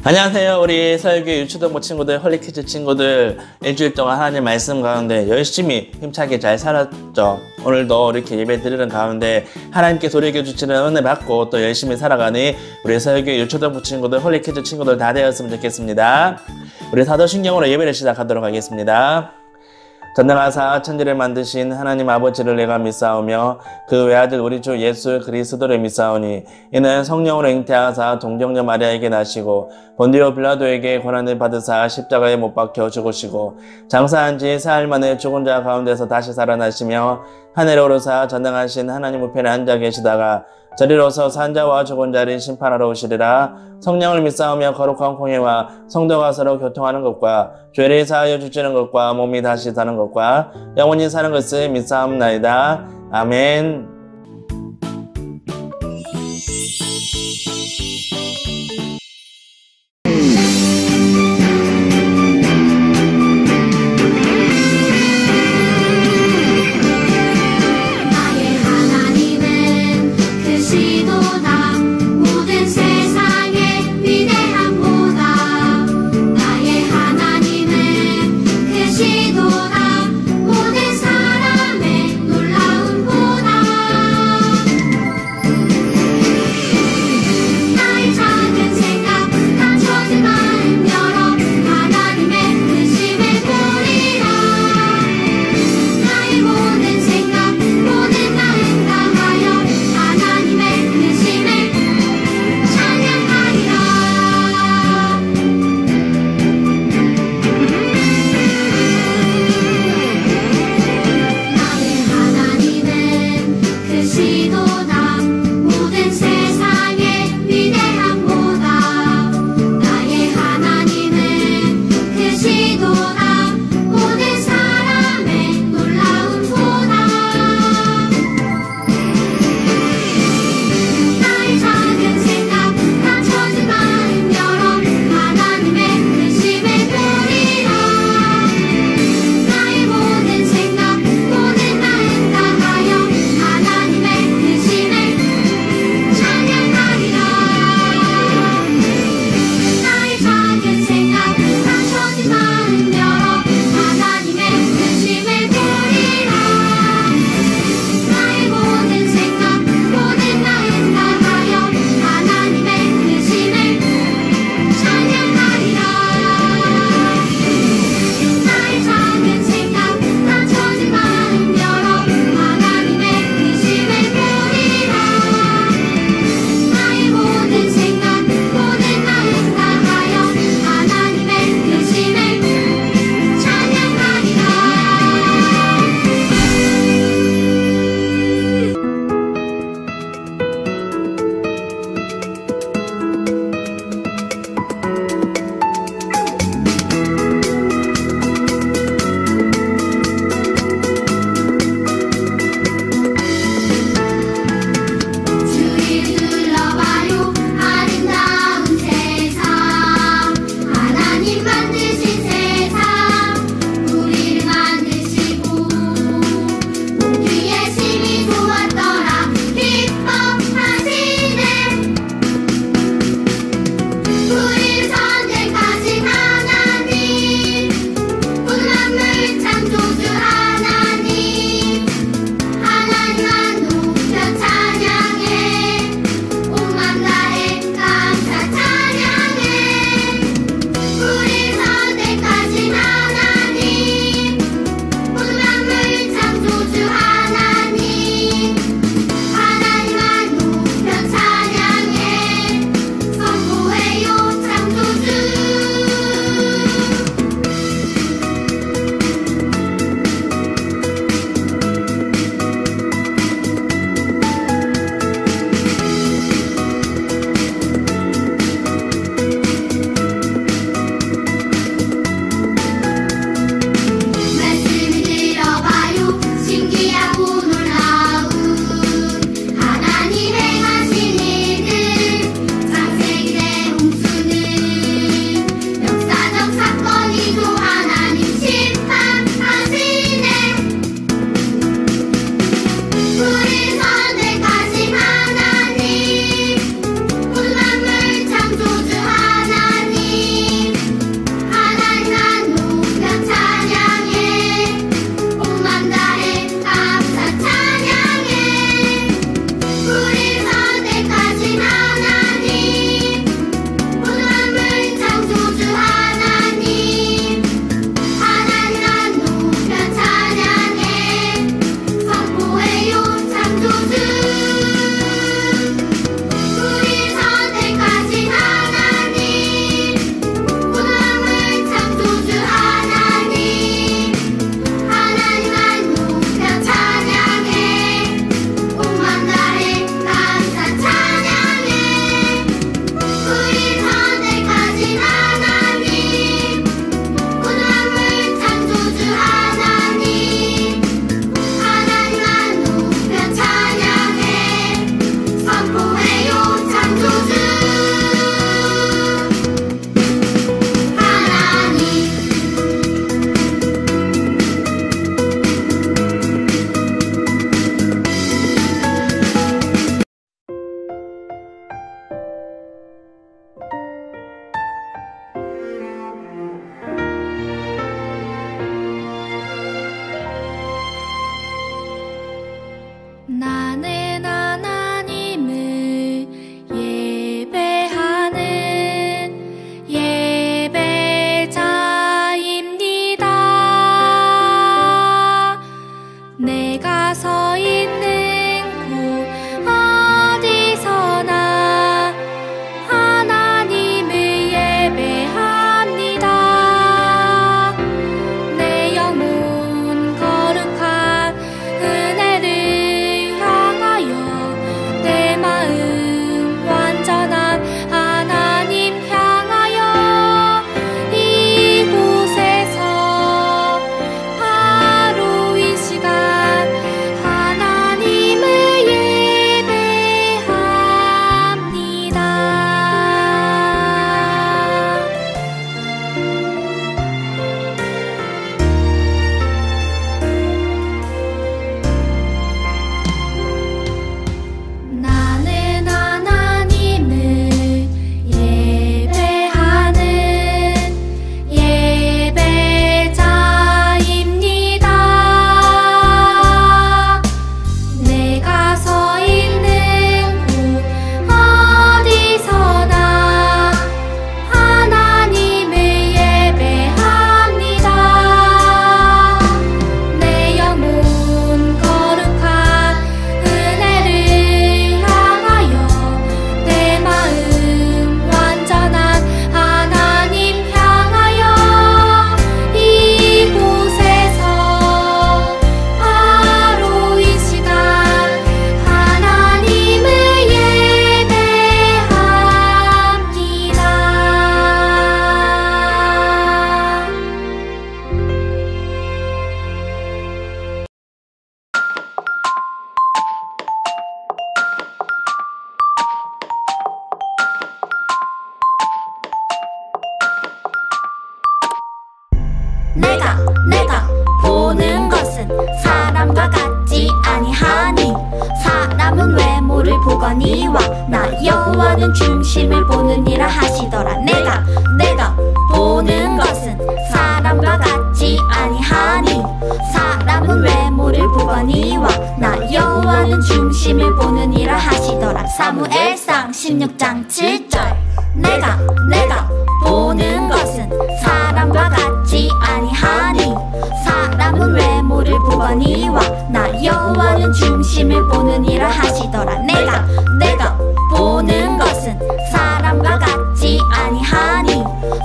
안녕하세요. 우리 서울교회 유초등부 친구들, 홀리키즈 친구들, 일주일 동안 하나님 말씀 가운데 열심히 힘차게 잘 살았죠. 오늘도 이렇게 예배 드리는 가운데 하나님께서 우리에게 주시는 은혜 받고 또 열심히 살아가니 우리 서울교회 유초등부 친구들, 홀리키즈 친구들 다 되었으면 좋겠습니다. 우리 사도신경으로 예배를 시작하도록 하겠습니다. 전능하사 천지를 만드신 하나님 아버지를 내가 믿사오며 그 외아들 우리 주 예수 그리스도를 믿사오니 이는 성령으로 잉태하사 동정녀 마리아에게 나시고 본디오 빌라도에게 고난을 받으사 십자가에 못 박혀 죽으시고 장사한 지 사흘 만에 죽은 자 가운데서 다시 살아나시며 하늘에 오르사 전능하신 하나님 우편에 앉아 계시다가 저리로서 산 자와 죽은 자를 심판하러 오시리라. 성령을 믿사오며 거룩한 공예와 성도가 서로 교통하는 것과 죄를 사하여 주시는 것과 몸이 다시 사는 것과 영원히 사는 것을 믿사옵나이다. 아멘. 모든 사람의 놀라운 보다 내가 보는 것은 사람과 같지 아니하니 사람은 외모를 보거니와 나 여호와는 중심을 보느니라 하시더라. 내가 보는 것은 사람과 같지 아니하니 사람은 외모를 보거니와 나 여호와는 중심을 보느니라 하시더라. 사무엘상 16장 7절. 내가 보는 것은 사람과 같지 아니하니 사람은 외모를 보거니와 나 여호와는 중심을 보느니라 하시더라. 내가 보는 것은 사람과 같지 아니하니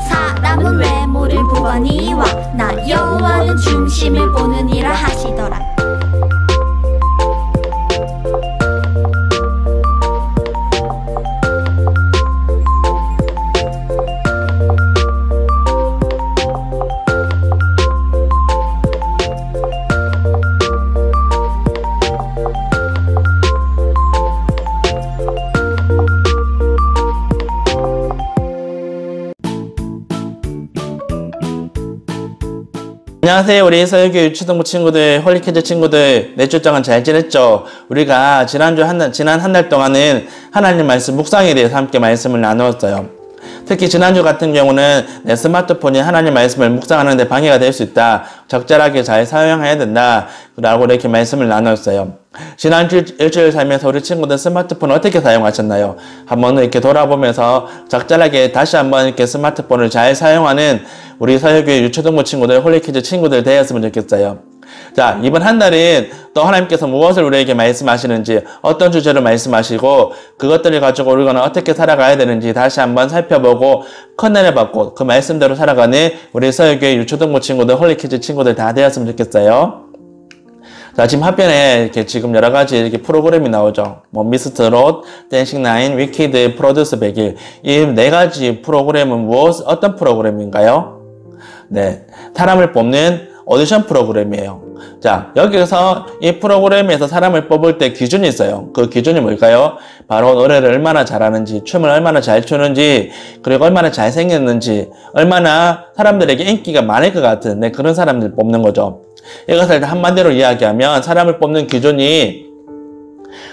사람은 외모를 보거니와 나 여호와는 중심을 보느니라 하시더라. 안녕하세요. 우리 서유교 유초등부 친구들, 홀리키즈 친구들, 내 주 동안 잘 지냈죠? 우리가 지난 한 달 동안은 하나님 말씀 묵상에 대해서 함께 말씀을 나누었어요. 특히 지난주 같은 경우는 내 스마트폰이 하나님 말씀을 묵상하는 데 방해가 될 수 있다. 적절하게 잘 사용해야 된다. 라고 이렇게 말씀을 나눴어요. 지난주 일주일 살면서 우리 친구들 스마트폰 어떻게 사용하셨나요? 한번 이렇게 돌아보면서 적절하게 다시 한번 이렇게 스마트폰을 잘 사용하는 우리 서유교회 유초등부 친구들, 홀리키즈 친구들 되었으면 좋겠어요. 자, 이번 한 달은 또 하나님께서 무엇을 우리에게 말씀하시는지, 어떤 주제로 말씀하시고 그것들을 가지고 우리가 어떻게 살아가야 되는지 다시 한번 살펴보고 컨넬을 받고 그 말씀대로 살아가는 우리 서유교회 유초등부 친구들, 홀리키즈 친구들 다 되었으면 좋겠어요. 자, 지금 화면에 이렇게 지금 여러 가지 이렇게 프로그램이 나오죠. 뭐, 미스트 롯, 댄싱 라인, 위키드, 프로듀스 100일. 이 네 가지 프로그램은 어떤 프로그램인가요? 네. 사람을 뽑는 오디션 프로그램이에요. 자, 여기서 이 프로그램에서 사람을 뽑을 때 기준이 있어요. 그 기준이 뭘까요? 바로 노래를 얼마나 잘하는지, 춤을 얼마나 잘 추는지, 그리고 얼마나 잘생겼는지, 얼마나 사람들에게 인기가 많을 것 같은 그런 사람들 뽑는 거죠. 이것을 한마디로 이야기하면 사람을 뽑는 기준이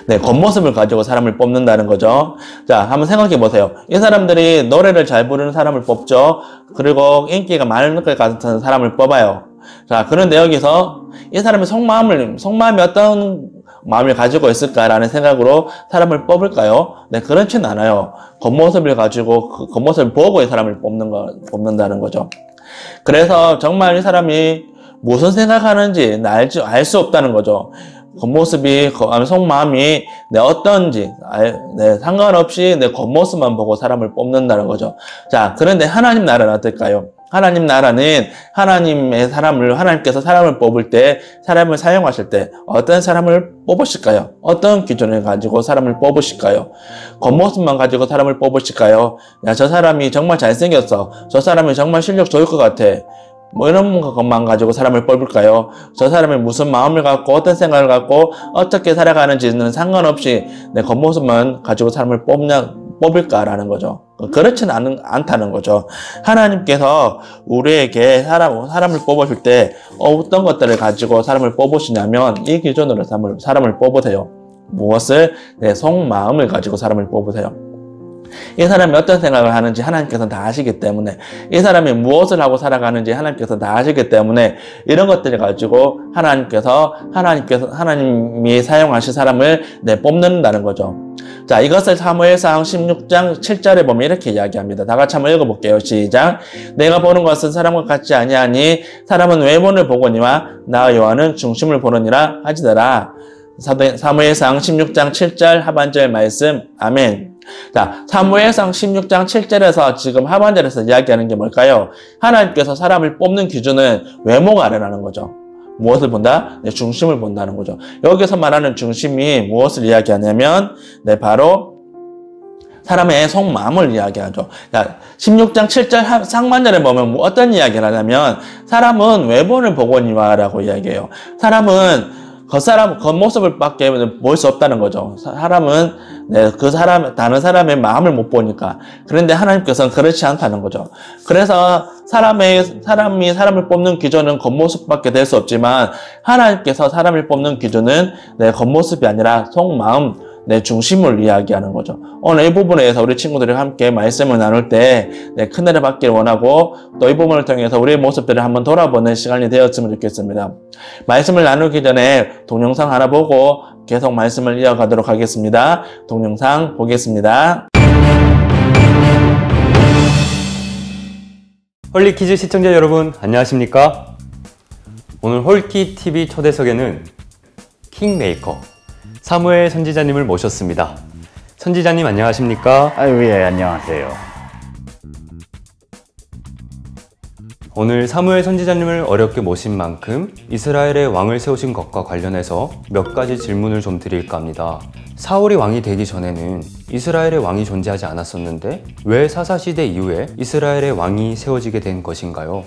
겉모습을 가지고 사람을 뽑는다는 거죠. 자, 한번 생각해 보세요. 이 사람들이 노래를 잘 부르는 사람을 뽑죠. 그리고 인기가 많을 것 같은 사람을 뽑아요. 자, 그런데 여기서 이 사람의 속마음이 어떤 마음을 가지고 있을까라는 생각으로 사람을 뽑을까요? 네, 그렇진 않아요. 겉모습을 가지고 그 겉모습을 보고 이 사람을 뽑는다는 거죠. 그래서 정말 이 사람이 무슨 생각하는지 알 수 없다는 거죠. 겉모습이, 속마음이 어떤지, 상관없이 내 겉모습만 보고 사람을 뽑는다는 거죠. 자, 그런데 하나님 나라는 어떨까요? 하나님 나라는 하나님께서 사람을 뽑을 때, 사람을 사용하실 때, 어떤 사람을 뽑으실까요? 어떤 기준을 가지고 사람을 뽑으실까요? 겉모습만 가지고 사람을 뽑으실까요? 야, 저 사람이 정말 잘생겼어. 저 사람이 정말 실력 좋을 것 같아. 뭐 이런 것만 가지고 사람을 뽑을까요? 저 사람이 무슨 마음을 갖고 어떤 생각을 갖고 어떻게 살아가는지는 상관없이 내 겉모습만 가지고 사람을 뽑을까라는 거죠. 그렇지는 않다는 거죠. 하나님께서 우리에게 사람을 뽑으실 때 어떤 것들을 가지고 사람을 뽑으시냐면 이 기준으로 사람을 뽑으세요. 무엇을? 내 속마음을 가지고 사람을 뽑으세요. 이 사람이 어떤 생각을 하는지 하나님께서는 다 아시기 때문에, 이 사람이 무엇을 하고 살아가는지 하나님께서는 다 아시기 때문에 이런 것들을 가지고 하나님이 사용하실 사람을 뽑는다는 거죠. 자, 이것을 사무엘상 16장 7절에 보면 이렇게 이야기합니다. 다 같이 한번 읽어볼게요. 시작. 내가 보는 것은 사람과 같지 아니하니 사람은 외모를 보거니와 나 여호와는 중심을 보느니라 하시더라. 사무엘상 16장 7절 하반절 말씀. 아멘. 자, 사무엘상 16장 7절에서 지금 하반절에서 이야기하는 게 뭘까요? 하나님께서 사람을 뽑는 기준은 외모가 아니라는 거죠. 무엇을 본다? 중심을 본다는 거죠. 여기서 말하는 중심이 무엇을 이야기하냐면 바로 사람의 속마음을 이야기하죠. 자, 16장 7절 상반절에 보면 어떤 이야기를 하냐면 사람은 외모를 보거니와 라고 이야기해요. 사람은 겉모습을 밖에 볼 수 없다는 거죠. 사람은, 네, 다른 사람의 마음을 못 보니까. 그런데 하나님께서는 그렇지 않다는 거죠. 그래서 사람이 사람을 뽑는 기준은 겉모습밖에 될 수 없지만, 하나님께서 사람을 뽑는 기준은 내 겉모습이 아니라 속마음, 내 중심을 이야기하는 거죠. 오늘 이 부분에 대해서 우리 친구들이 함께 말씀을 나눌 때 큰 은혜 받기를 원하고 또 이 부분을 통해서 우리의 모습들을 한번 돌아보는 시간이 되었으면 좋겠습니다. 말씀을 나누기 전에 동영상 하나 보고 계속 말씀을 이어가도록 하겠습니다. 동영상 보겠습니다. 홀리키즈 시청자 여러분 안녕하십니까? 오늘 홀키TV 초대석에는 킹메이커 사무엘 선지자님을 모셨습니다. 선지자님 안녕하십니까? 아유, 예, 안녕하세요. 오늘 사무엘 선지자님을 어렵게 모신 만큼 이스라엘의 왕을 세우신 것과 관련해서 몇 가지 질문을 좀 드릴까 합니다. 사울이 왕이 되기 전에는 이스라엘의 왕이 존재하지 않았었는데 왜 사사시대 이후에 이스라엘의 왕이 세워지게 된 것인가요?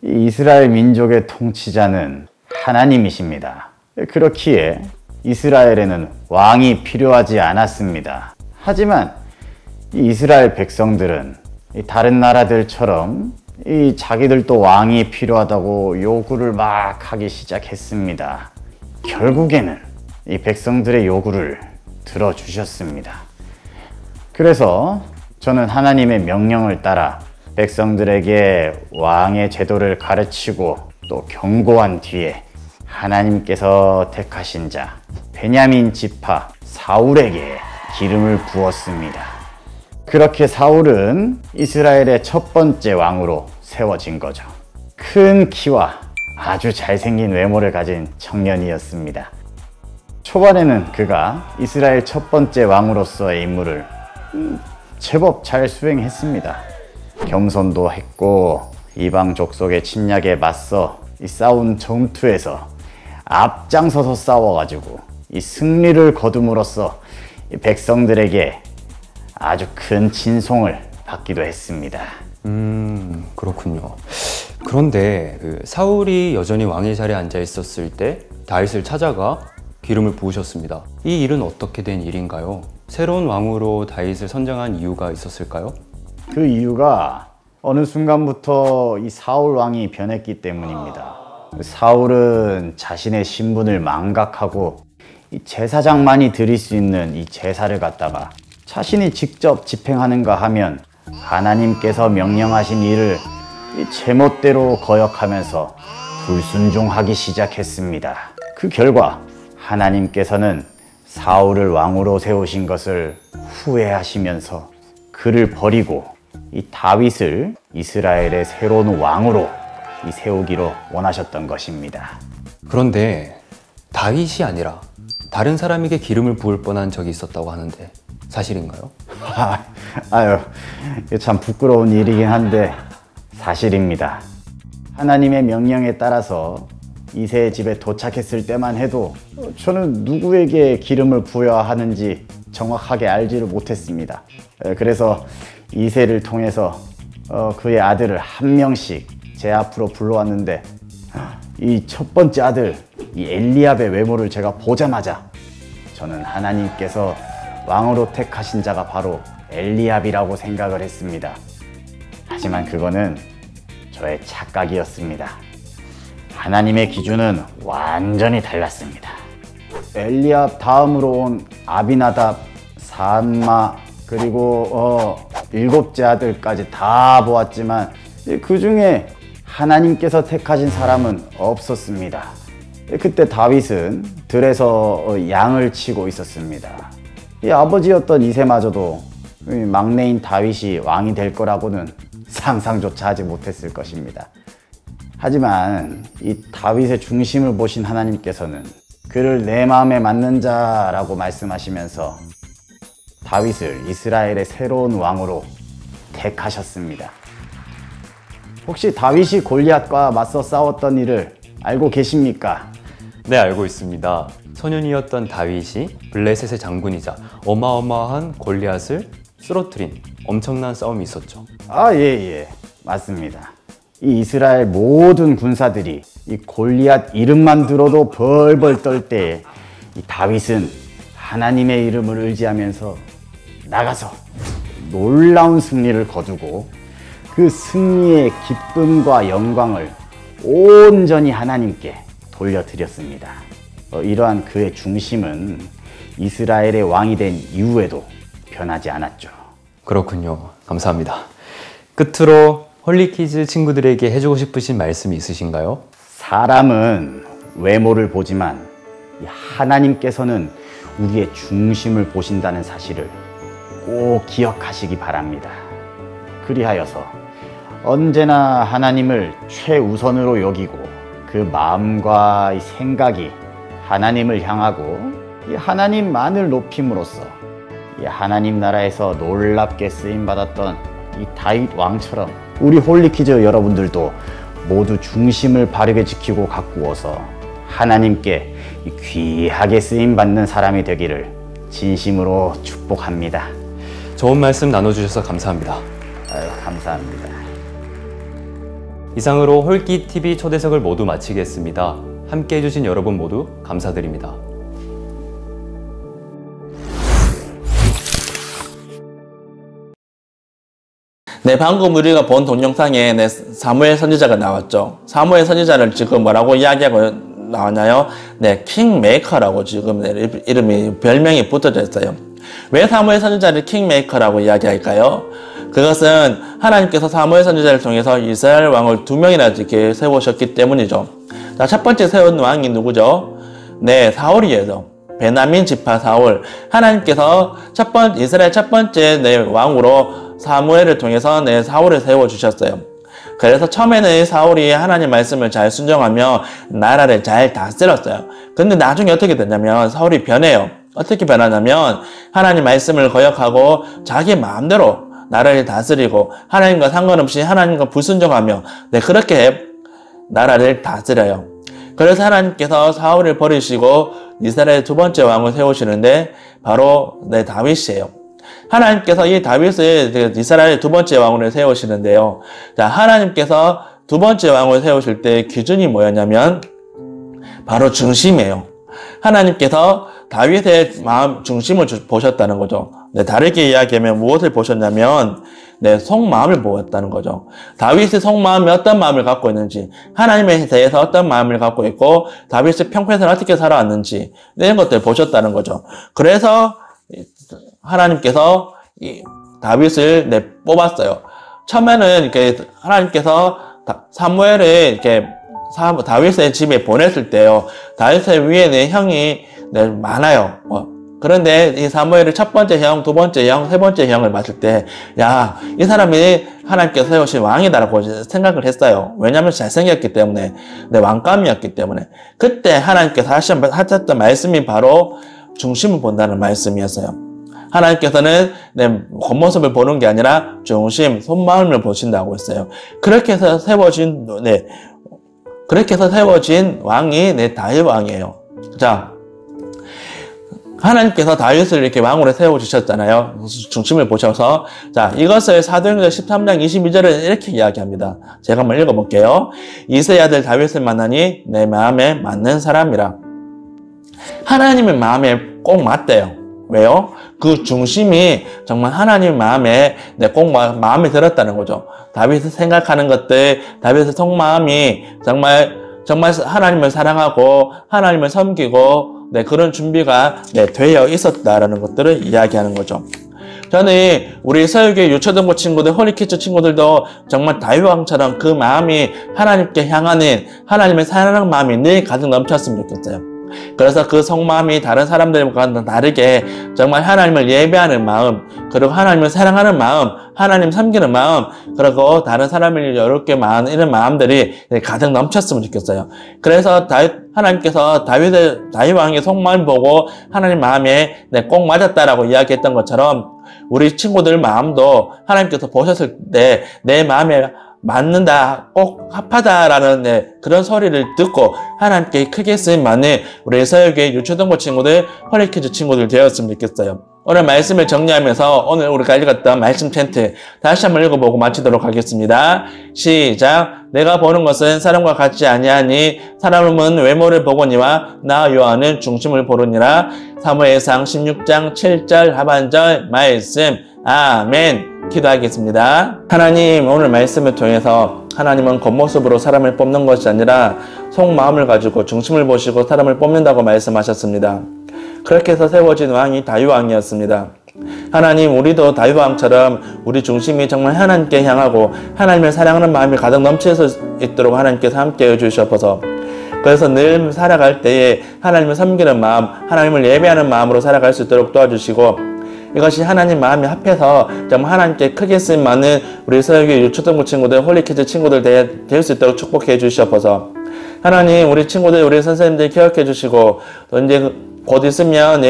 이 이스라엘 민족의 통치자는 하나님이십니다. 그렇기에 이스라엘에는 왕이 필요하지 않았습니다. 하지만 이 이스라엘 백성들은 다른 나라들처럼 자기들도 왕이 필요하다고 요구를 막 하기 시작했습니다. 결국에는 이 백성들의 요구를 들어주셨습니다. 그래서 저는 하나님의 명령을 따라 백성들에게 왕의 제도를 가르치고 또 경고한 뒤에 하나님께서 택하신 자 베냐민 지파 사울에게 기름을 부었습니다. 그렇게 사울은 이스라엘의 첫 번째 왕으로 세워진 거죠. 큰 키와 아주 잘생긴 외모를 가진 청년이었습니다. 초반에는 그가 이스라엘 첫 번째 왕으로서의 임무를 제법 잘 수행했습니다. 겸손도 했고 이방 족속의 침략에 맞서 싸운 전투에서 앞장서서 싸워가지고 이 승리를 거둠으로써 이 백성들에게 아주 큰 친송을 받기도 했습니다. 그렇군요. 그런데 사울이 여전히 왕의 자리에 앉아 있었을 때 다윗을 찾아가 기름을 부으셨습니다. 이 일은 어떻게 된 일인가요? 새로운 왕으로 다윗을 선정한 이유가 있었을까요? 그 이유가 어느 순간부터 이 사울 왕이 변했기 때문입니다. 사울은 자신의 신분을 망각하고 이 제사장만이 드릴 수 있는 이 제사를 갖다가 자신이 직접 집행하는가 하면 하나님께서 명령하신 일을 제멋대로 거역하면서 불순종하기 시작했습니다. 그 결과 하나님께서는 사울을 왕으로 세우신 것을 후회하시면서 그를 버리고 이 다윗을 이스라엘의 새로운 왕으로 세우기로 원하셨던 것입니다. 그런데 다윗이 아니라 다른 사람에게 기름을 부을 뻔한 적이 있었다고 하는데 사실인가요? 아유, 참 부끄러운 일이긴 한데 사실입니다. 하나님의 명령에 따라서 이새의 집에 도착했을 때만 해도 저는 누구에게 기름을 부어야 하는지 정확하게 알지를 못했습니다. 그래서 이새를 통해서 그의 아들을 한 명씩 제 앞으로 불러왔는데 이 첫 번째 아들 이 엘리압의 외모를 제가 보자마자 저는 하나님께서 왕으로 택하신 자가 바로 엘리압이라고 생각을 했습니다. 하지만 그거는 저의 착각이었습니다. 하나님의 기준은 완전히 달랐습니다. 엘리압 다음으로 온 아비나답, 산마 그리고 7째 아들까지 다 보았지만 그 중에 하나님께서 택하신 사람은 없었습니다. 그때 다윗은 들에서 양을 치고 있었습니다. 이 아버지였던 이새마저도 막내인 다윗이 왕이 될 거라고는 상상조차 하지 못했을 것입니다. 하지만 이 다윗의 중심을 보신 하나님께서는 그를 내 마음에 맞는 자라고 말씀하시면서 다윗을 이스라엘의 새로운 왕으로 택하셨습니다. 혹시 다윗이 골리앗과 맞서 싸웠던 일을 알고 계십니까? 네, 알고 있습니다. 소년이었던 다윗이 블레셋의 장군이자 어마어마한 골리앗을 쓰러뜨린 엄청난 싸움이 있었죠. 예, 맞습니다. 이 이스라엘 모든 군사들이 이 골리앗 이름만 들어도 벌벌 떨 때에 이 다윗은 하나님의 이름을 의지하면서 나가서 놀라운 승리를 거두고 그 승리의 기쁨과 영광을 온전히 하나님께 돌려드렸습니다. 이러한 그의 중심은 이스라엘의 왕이 된 이후에도 변하지 않았죠. 그렇군요. 감사합니다. 끝으로 홀리키즈 친구들에게 해주고 싶으신 말씀이 있으신가요? 사람은 외모를 보지만 하나님께서는 우리의 중심을 보신다는 사실을 꼭 기억하시기 바랍니다. 그리하여서 언제나 하나님을 최우선으로 여기고 그 마음과 이 생각이 하나님을 향하고 이 하나님만을 높임으로써 이 하나님 나라에서 놀랍게 쓰임받았던 이 다윗 왕처럼 우리 홀리키즈 여러분들도 모두 중심을 바르게 지키고 가꾸어서 하나님께 귀하게 쓰임받는 사람이 되기를 진심으로 축복합니다. 좋은 말씀 나눠주셔서 감사합니다. 감사합니다. 이상으로 홀기TV 초대석을 모두 마치겠습니다. 함께 해주신 여러분 모두 감사드립니다. 네, 방금 우리가 본 동영상에 사무엘 선지자가 나왔죠. 사무엘 선지자를 지금 뭐라고 이야기하고 나왔나요? 네, 킹메이커라고 지금 이름이 별명이 붙어져 있어요. 왜 사무엘 선지자를 킹메이커라고 이야기할까요? 그것은 하나님께서 사무엘 선지자를 통해서 이스라엘 왕을 2명이나 이렇게 세우셨기 때문이죠. 자, 첫 번째 세운 왕이 누구죠? 네, 사울이에요. 베냐민 지파 사울. 하나님께서 이스라엘 첫 번째 왕으로 사무엘을 통해서 사울을 세워주셨어요. 그래서 처음에는 사울이 하나님 말씀을 잘 순종하며 나라를 잘 다스렸어요. 근데 나중에 어떻게 됐냐면 사울이 변해요. 어떻게 변하냐면 하나님 말씀을 거역하고 자기 마음대로 나라를 다스리고 하나님과 상관없이 하나님과 불순종하며 그렇게 나라를 다스려요. 그래서 하나님께서 사울을 버리시고 이스라엘 두 번째 왕을 세우시는데 바로 다윗이에요. 하나님께서 이 다윗을 이스라엘 두 번째 왕으로 세우시는데요. 자, 하나님께서 두 번째 왕을 세우실 때 기준이 뭐였냐면 바로 중심이에요. 하나님께서 다윗의 마음 중심을 보셨다는 거죠. 다르게 이야기하면 무엇을 보셨냐면 속마음을 보았다는 거죠. 다윗의 속마음이 어떤 마음을 갖고 있는지, 하나님에 대해서 어떤 마음을 갖고 있고 다윗의 평평에서 어떻게 살아왔는지 이런 것들을 보셨다는 거죠. 그래서 하나님께서 다윗을 뽑았어요. 처음에는 이렇게 하나님께서 사무엘을 이렇게 다윗의 집에 보냈을 때요. 다윗의 위에는 형이 많아요. 그런데 이 사무엘의 첫 번째 형, 두 번째 형, 세 번째 형을 봤을 때, 야, 이 사람이 하나님께서 세우신 왕이다라고 생각을 했어요. 왜냐하면 잘생겼기 때문에, 왕감이었기 때문에. 그때 하나님께서 하셨던 말씀이 바로 중심을 본다는 말씀이었어요. 하나님께서는 겉모습을 보는 게 아니라 중심, 속마음을 보신다고 했어요. 그렇게 해서 세워진 왕이 다윗 왕이에요. 자, 하나님께서 다윗을 이렇게 왕으로 세워주셨잖아요. 중심을 보셔서. 자, 이것을 사도행전 13장 22절에 이렇게 이야기합니다. 제가 한번 읽어볼게요. 이새의 아들 다윗을 만나니 내 마음에 맞는 사람이라. 하나님의 마음에 꼭 맞대요. 왜요? 그 중심이 정말 하나님 마음에 꼭 마음에 들었다는 거죠. 다윗이 생각하는 것들, 다윗의 속마음이 정말 하나님을 사랑하고 하나님을 섬기고 그런 준비가 되어 있었다라는 것들을 이야기하는 거죠. 저는 우리 서유교회 유초등부 친구들, 홀리키즈 친구들도 정말 다윗 왕처럼 그 마음이 하나님께 향하는 하나님의 사랑하는 마음이 늘 가득 넘쳤으면 좋겠어요. 그래서 그 속마음이 다른 사람들과 다르게 정말 하나님을 예배하는 마음, 그리고 하나님을 사랑하는 마음, 하나님 섬기는 마음, 그리고 다른 사람을 이렇게 이런 마음들이 가득 넘쳤으면 좋겠어요. 그래서 하나님께서 다윗 왕의 속마음을 보고 하나님 마음에 꼭 맞았다라고 이야기했던 것처럼 우리 친구들 마음도 하나님께서 보셨을 때 내 마음에 맞는다, 꼭 합하다라는 그런 소리를 듣고 하나님께 크게 쓰임받는 우리 서유교회 유초등부 친구들, 홀리키즈 친구들 되었으면 좋겠어요. 오늘 말씀을 정리하면서 오늘 우리가 읽었던 말씀 텐트 다시 한번 읽어보고 마치도록 하겠습니다. 시작. 내가 보는 것은 사람과 같지 아니하니 사람은 외모를 보거니와 나 요한은 중심을 보느니라. 사무엘상 16장 7절 하반절 말씀. 아멘. 기도하겠습니다. 하나님, 오늘 말씀을 통해서 하나님은 겉모습으로 사람을 뽑는 것이 아니라 속마음을 가지고 중심을 보시고 사람을 뽑는다고 말씀하셨습니다. 그렇게 해서 세워진 왕이 다윗왕이었습니다. 하나님, 우리도 다윗왕처럼 우리 중심이 정말 하나님께 향하고 하나님을 사랑하는 마음이 가득 넘칠 수 있도록 하나님께서 함께해 주시옵소서. 그래서 늘 살아갈 때에 하나님을 섬기는 마음, 하나님을 예배하는 마음으로 살아갈 수 있도록 도와주시고, 이것이 하나님 마음이 합해서 정말 하나님께 크게 쓰임많은 우리 서유교 유초등부 친구들, 홀리키즈 친구들 될 수 있도록 축복해 주시옵소서. 하나님, 우리 친구들, 우리 선생님들 기억해 주시고, 또 이제 곧 있으면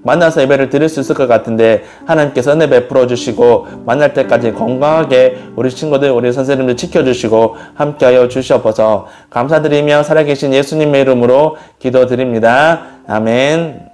만나서 예배를 드릴 수 있을 것 같은데 하나님께서 은혜 베풀어 주시고 만날 때까지 건강하게 우리 친구들, 우리 선생님들 지켜주시고 함께하여 주시옵소서. 감사드리며 살아계신 예수님의 이름으로 기도드립니다. 아멘.